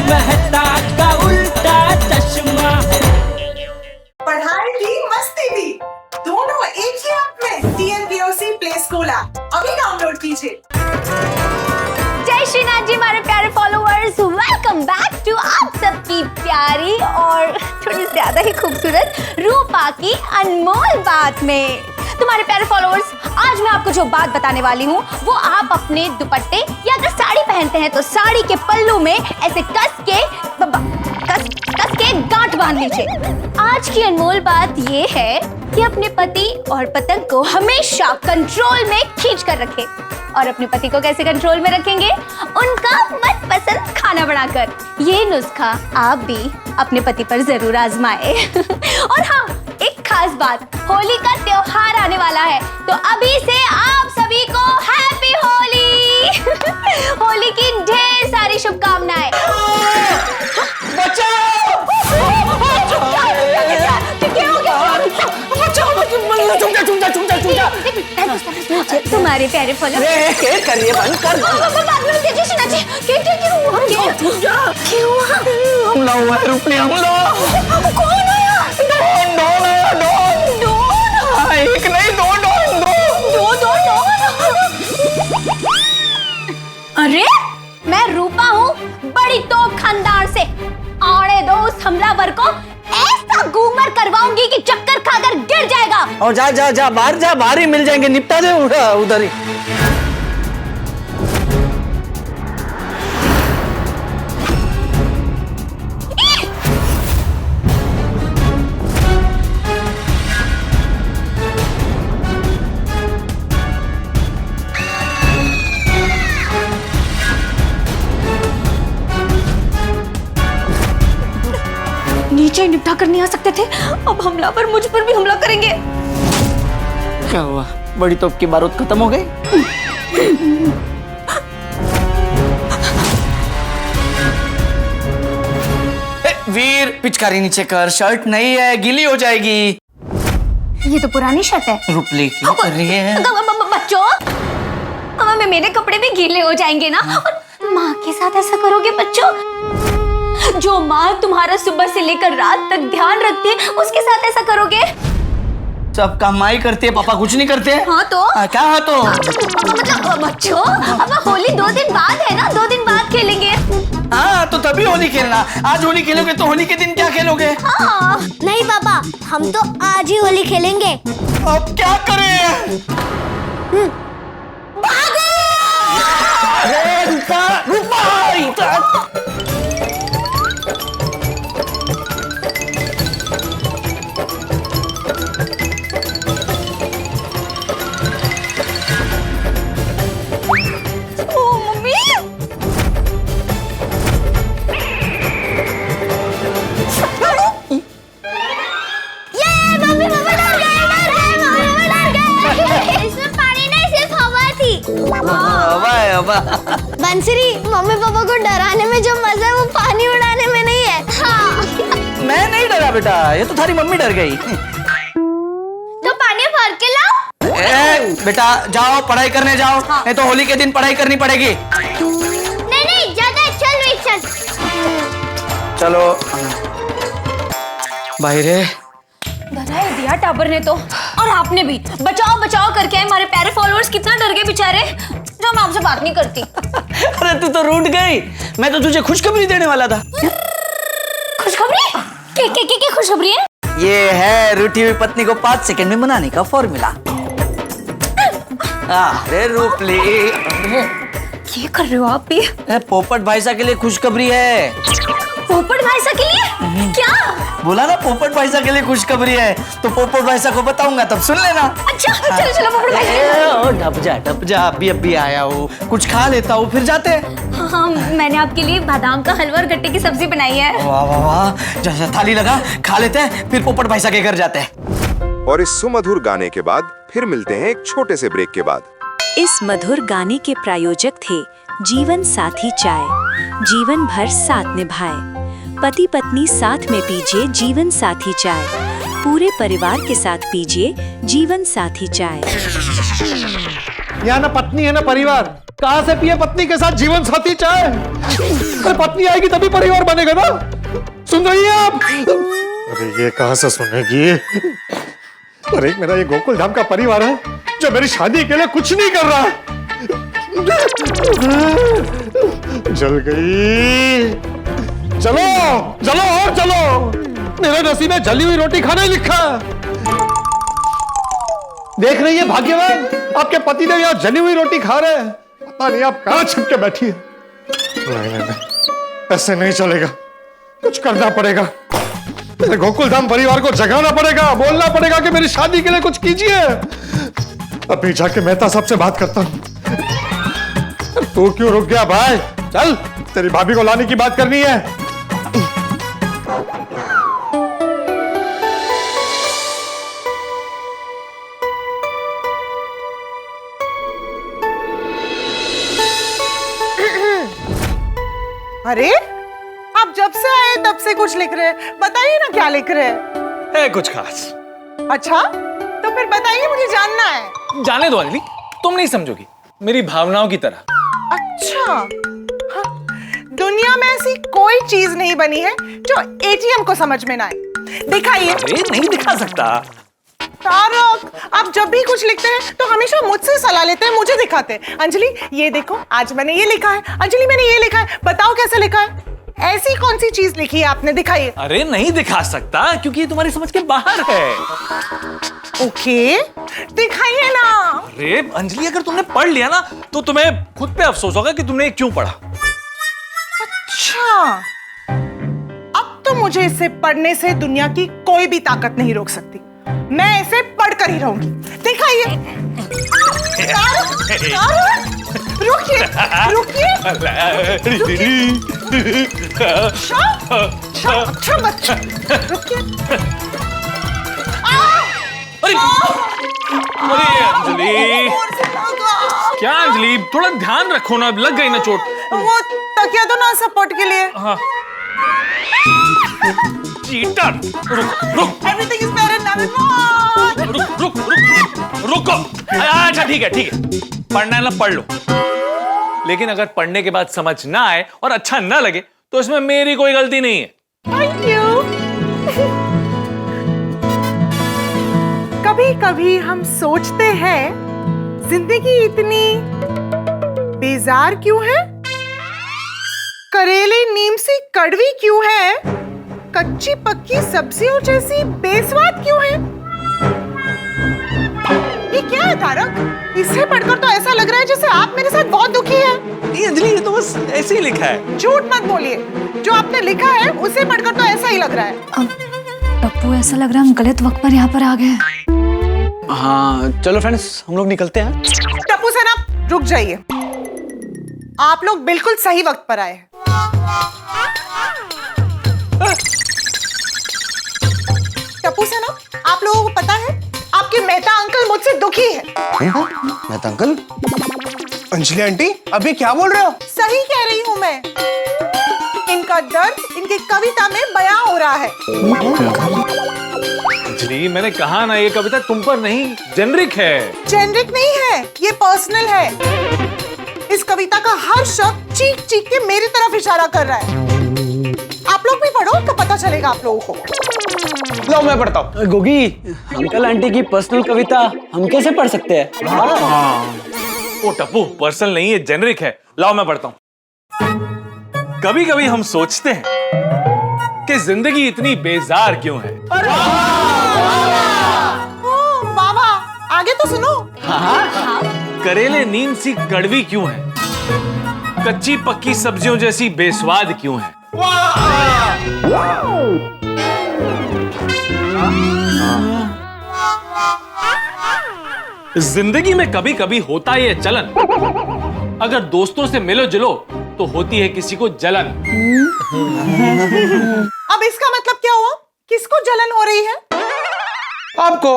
मेहता का उल्टा चश्मा। पढ़ाई भी मस्ती भी दोनों एक ही ऐप में। TNPOC प्ले स्कूल ऐप अभी डाउनलोड कीजिए। जय श्रीनाथ जी हमारे प्यारे फॉलोअर्स, वेलकम बैक टू आप सबकी प्यारी और थोड़ी ज्यादा ही खूबसूरत रूपा की अनमोल बात में। तुम्हारे प्यारे फॉलोअर्स, आज मैं आपको जो बात बताने वाली हूँ वो आप अपने दुपट्टे या अगर साड़ी पहनते हैं तो साड़ी के पल्लू में ऐसे कस के गांठ बांध लीजिए। आज की अनमोल बात ये है कि अपने पति और पतंग को हमेशा कंट्रोल में खींच कर रखें। और अपने पति को कैसे कंट्रोल में रखेंगे? उनका मनपसंद खाना बनाकर। ये नुस्खा आप भी अपने पति पर जरूर आजमाएं। और हाँ, एक खास बात, होली का त्योहार आने वाला है तो अभी से आप सभी को हैप्पी होली। होली की ढेर सारी शुभकामनाएं। तुम्हारे प्यारे फॉलो कर रही है, बंद कर। हमला हुआ है, रुक नहीं हमला। कौन आया? डॉन आया, डॉन। एक नहीं, दो डॉन, दो। अरे मैं रूपा हूँ, बड़ी तोप खानदान से। आने दो उस हमलावर को, ऐसा घूमर करवाऊंगी कि चक्कर खाकर गिर जाएगा। और जा बाहर ही मिल जाएंगे, निपटा दे उधर ही। नीचे निपटा कर नहीं आ सकते थे, अब हमलावर मुझ पर भी हमला करेंगे। क्या हुआ? बड़ी तोप की बारूद खत्म हो गई? वीर, पिचकारी नीचे कर, शर्ट नहीं है, गीली हो जाएगी। ये तो पुरानी शर्ट है। रुपली क्यों कर रही है? बच्चों, अब मेरे कपड़े भी गीले हो जाएंगे ना। और माँ के साथ ऐसा करोगे बच्चों? जो माँ तुम्हारा सुबह से लेकर रात तक ध्यान रखती है उसके साथ ऐसा करोगे? सब कमाई करती है, पापा कुछ नहीं करते। हाँ तो क्या हाँ तो मतलब बच्चों, अब होली 2 दिन बाद है ना, 2 दिन बाद खेलेंगे। हाँ तो तभी होली खेलना। आज होली खेलोगे तो होली के दिन क्या खेलोगे? हाँ। नहीं पापा, हम तो आज ही होली खेलेंगे। अब क्या करें? भागो! रुपा! बंसरी, मम्मी पापा को डराने में जो मजा है वो पानी उड़ाने में नहीं है। हाँ। मैं नहीं डरा बेटा, ये तो थारी मम्मी डर गई। तो पानी भर के लाओ। बेटा जाओ, पढ़ाई करने जाओ। हाँ। नहीं तो होली के दिन पढ़ाई करनी पड़ेगी। नहीं ज्यादा, चल। चलो भाई रे। डरा दिया टाबर ने तो, और आपने भी। बचाओ करके हमारे प्यारे फॉलोअर्स कितना डर गए बेचारे। जो मैं आपसे बात नहीं करती। अरे तू तो रूठ गई, मैं तो तुझे खुशखबरी देने वाला था। खुशखबरी? क्या खुशखबरी है? ये है रूठी हुई पत्नी को 5 सेकंड में बनाने का फॉर्मूला। अरे रूपली, ये कर रहे हो आप भी? पोपट भाईसा के लिए खुशखबरी है। पोपट भाईसा के लिए? क्या बोला ना, पोपट भाईसा के लिए खुशखबरी है। तो पोपट भाईसा को बताऊंगा, तब सुन लेना। अच्छा चलो पोपट भाईसा। ढप जा, अभी आया हूँ, कुछ खा लेता हूँ फिर जाते हैं। हाँ, मैंने आपके लिए बादाम का हलवा और गट्टे की सब्जी बनाई है। वाह, जैसा थाली लगा, खा लेते हैं, फिर पोपट भाईसा के घर जाते हैं। और इस सुमधुर गाने के बाद फिर मिलते हैं एक छोटे से ब्रेक के बाद। इस मधुर गाने के प्रायोजक थे जीवन साथी चाय। जीवन भर साथ निभाए। पति पत्नी साथ में पीजिए जीवन साथी चाय। पूरे परिवार के साथ पीजिए जीवन साथी चाय। यहाँ ना पत्नी है ना परिवार, कहां से पिए पत्नी के साथ जीवन साथी चाय? अरे पत्नी आएगी तभी परिवार बनेगा ना। सुन रही हैं आप? अरे ये कहां से सुनेगी? अरे मेरा ये गोकुल धाम का परिवार है जो मेरी शादी के लिए कुछ नहीं कर रहा। जल गई। चलो चलो और चलो, मेरे नसीब में जली हुई रोटी खाना ही लिखा। देख रही है भाग्यवान, आपके पतिदेव यहाँ जली हुई रोटी खा रहे हैं। पता नहीं आप कहां छिप के बैठी है। नहीं, ऐसे नहीं चलेगा, कुछ करना पड़ेगा। मेरे गोकुल धाम परिवार को जगाना पड़ेगा, बोलना पड़ेगा कि मेरी शादी के लिए कुछ कीजिए। अभी जाके मेहता साहब से बात करता हूं। तू क्यों रुक गया भाई? चल, तेरी भाभी को लाने की बात करनी है। अरे आप जब से आए तब से कुछ लिख रहे हैं, बताइए ना क्या लिख रहे हैं? है कुछ खास। अच्छा, तो फिर बताइए, मुझे जानना है। जाने दो अंजलि, तुम नहीं समझोगी, मेरी भावनाओं की तरह। अच्छा, हाँ, दुनिया में ऐसी कोई चीज नहीं बनी है जो एटीएम को समझ में ना आए। दिखाइए। अरे नहीं दिखा सकता। तारक, आप जब भी कुछ लिखते हैं तो हमेशा मुझसे सलाह लेते हैं, मुझे दिखाते हैं। अंजलि ये देखो, आज मैंने ये लिखा है। अंजलि मैंने ये लिखा है, बताओ कैसे लिखा है? ऐसी कौन सी चीज लिखी है आपने? दिखाइए। अरे नहीं दिखा सकता क्योंकि ये तुम्हारी समझ के बाहर है। ओके, दिखाइए ना। अरे अंजलि, अगर तुमने पढ़ लिया ना तो तुम्हें खुद पे अफसोस होगा कि तुमने क्यों पढ़ा। अच्छा, अब तो मुझे इसे पढ़ने से दुनिया की कोई भी ताकत नहीं रोक सकती। मैं इसे पढ़कर ही रहूंगी। दिखाइए। रुकिए रुकिए। बच्चा रुकिए। अरे अंजलि, क्या अंजलि, थोड़ा ध्यान रखो ना, लग गई ना चोट। वो तकिया तो ना सपोर्ट के लिए। हाँ। चीटर, रुक। Everything is better now. रुको। अच्छा ठीक है, पढ़ना है ना पढ़ लो, लेकिन अगर पढ़ने के बाद समझ ना आए और अच्छा ना लगे तो इसमें मेरी कोई गलती नहीं है। Thank you. कभी कभी हम सोचते हैं, जिंदगी इतनी बेजार क्यों है? करेले नीम सी कड़वी क्यों है? कच्ची पक्की सब्जियों जैसी बेस्वाद क्यों है? ये क्या है तारक? इसे पढ़कर तो ऐसा लग रहा है जैसे आप मेरे साथ बहुत दुखी हैं। नहीं अंजलि, ये तो बस ऐसे ही लिखा है। झूठ मत बोलिए, जो आपने लिखा है उसे पढ़कर तो ऐसा ही लग रहा है। टप्पू, ऐसा लग रहा है हम गलत वक्त पर यहाँ पर आ गए। हाँ चलो फ्रेंड्स, हम लोग निकलते हैं। टप्पू सर, आप रुक जाइए। आप लोग बिल्कुल सही वक्त पर आए हैं। टप्पू सर, आप लोगों को पता है आपके मेहता अंकल मुझसे दुखी है। मेहता अंकल? अंजलि आंटी, अभी क्या बोल रहे हो? सही कह रही हूँ मैं। इनका दर्द इनकी कविता में बयां हो रहा है। अंजलि, मैंने कहा ना, ये कविता तुम पर नहीं, जेनरिक है। जेनरिक नहीं है, ये पर्सनल है। इस कविता का हर शब्द चीख चीख के मेरी तरफ इशारा कर रहा है। आप लोग भी पढ़ो तो पता चलेगा आप लोगों को। लो मैं पढ़ता हूँ। गोगी, अंकल आंटी की पर्सनल कविता हम कैसे पढ़ सकते हैं? ओ टप्पू, पर्सनल नहीं है, जेनरिक है। लाओ मैं पढ़ता हूँ। कभी कभी हम सोचते हैं कि जिंदगी इतनी बेजार क्यों है। बाबा, आगे तो सुनो। करेले नीम सी कड़वी क्यों है? कच्ची पक्की सब्जियों जैसी बेस्वाद क्यों है? जिंदगी में कभी कभी होता है ये चलन, अगर दोस्तों से मिलो जुलो तो होती है किसी को जलन। अब इसका मतलब क्या हुआ? किसको जलन हो रही है? आपको।